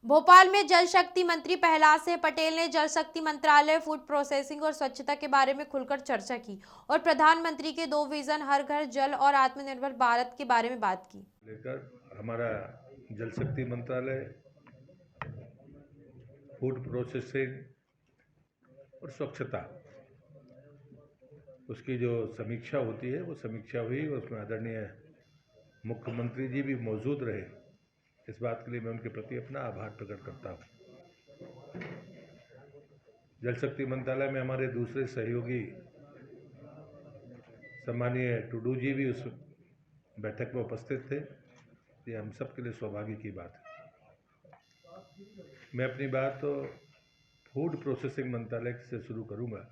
भोपाल में जल शक्ति मंत्री प्रहलाद सिंह पटेल ने जल शक्ति मंत्रालय, फूड प्रोसेसिंग और स्वच्छता के बारे में खुलकर चर्चा की और प्रधानमंत्री के 2 विजन हर घर जल और आत्मनिर्भर भारत के बारे में बात की। लेकर हमारा जल शक्ति मंत्रालय, फूड प्रोसेसिंग और स्वच्छता, उसकी जो समीक्षा होती है वो समीक्षा हुई। उसमें आदरणीय मुख्यमंत्री जी भी मौजूद रहे। इस बात के लिए मैं उनके प्रति अपना आभार प्रकट करता हूँ। जल शक्ति मंत्रालय में हमारे दूसरे सहयोगी सम्मानीय टुडू जी भी उस बैठक में उपस्थित थे। ये हम सब के लिए सौभाग्य की बात है। मैं अपनी बात तो फूड प्रोसेसिंग मंत्रालय से शुरू करूंगा।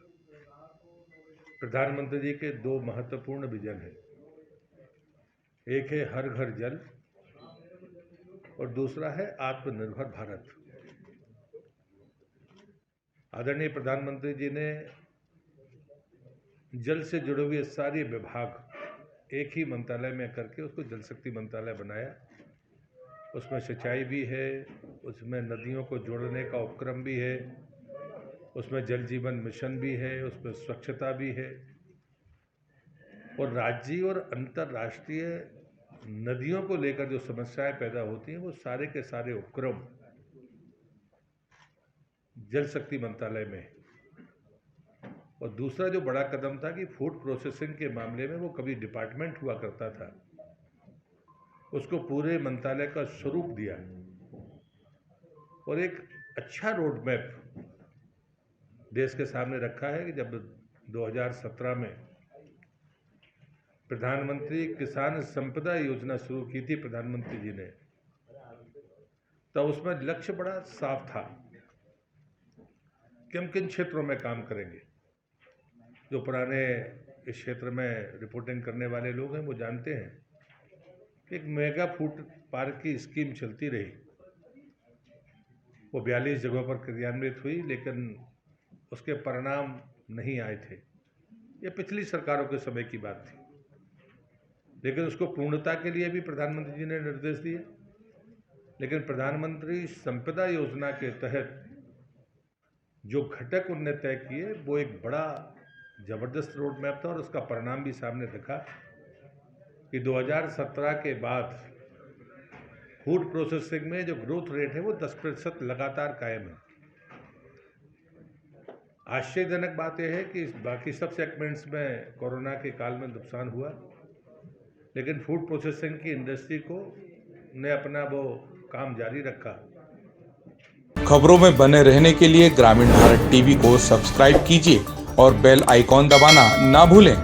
प्रधानमंत्री जी के 2 महत्वपूर्ण विजन हैं। एक है हर घर जल और दूसरा है आत्मनिर्भर भारत। आदरणीय प्रधानमंत्री जी ने जल से जुड़े हुए सारे विभाग एक ही मंत्रालय में करके उसको जल शक्ति मंत्रालय बनाया। उसमें सिंचाई भी है, उसमें नदियों को जोड़ने का उपक्रम भी है, उसमें जल जीवन मिशन भी है, उसमें स्वच्छता भी है और राज्य और अंतर्राष्ट्रीय नदियों को लेकर जो समस्याएं पैदा होती हैं वो सारे के सारे उपक्रम जल शक्ति मंत्रालय में है। और दूसरा जो बड़ा कदम था कि फूड प्रोसेसिंग के मामले में वो कभी डिपार्टमेंट हुआ करता था, उसको पूरे मंत्रालय का स्वरूप दिया और एक अच्छा रोड मैप देश के सामने रखा है कि जब 2017 में प्रधानमंत्री किसान संपदा योजना शुरू की थी प्रधानमंत्री जी ने, तब उसमें लक्ष्य बड़ा साफ था कि हम किन क्षेत्रों में काम करेंगे। जो पुराने इस क्षेत्र में रिपोर्टिंग करने वाले लोग हैं वो जानते हैं कि एक मेगा फूड पार्क की स्कीम चलती रही। वो 42 जगहों पर क्रियान्वित हुई, लेकिन उसके परिणाम नहीं आए थे। ये पिछली सरकारों के समय की बात थी, लेकिन उसको पूर्णता के लिए भी प्रधानमंत्री जी ने निर्देश दिए। लेकिन प्रधानमंत्री संपदा योजना के तहत जो घटक उनने तय किए वो एक बड़ा जबरदस्त रोड मैप था और उसका परिणाम भी सामने दिखा कि 2017 के बाद फूड प्रोसेसिंग में जो ग्रोथ रेट है वो 10% लगातार कायम है। आश्चर्यजनक बात यह है कि बाकी सब सेगमेंट्स में कोरोना के काल में नुकसान हुआ, लेकिन फूड प्रोसेसिंग की इंडस्ट्री को ने अपना वो काम जारी रखा। खबरों में बने रहने के लिए ग्रामीण भारत टीवी को सब्सक्राइब कीजिए और बेल आइकॉन दबाना ना भूलें।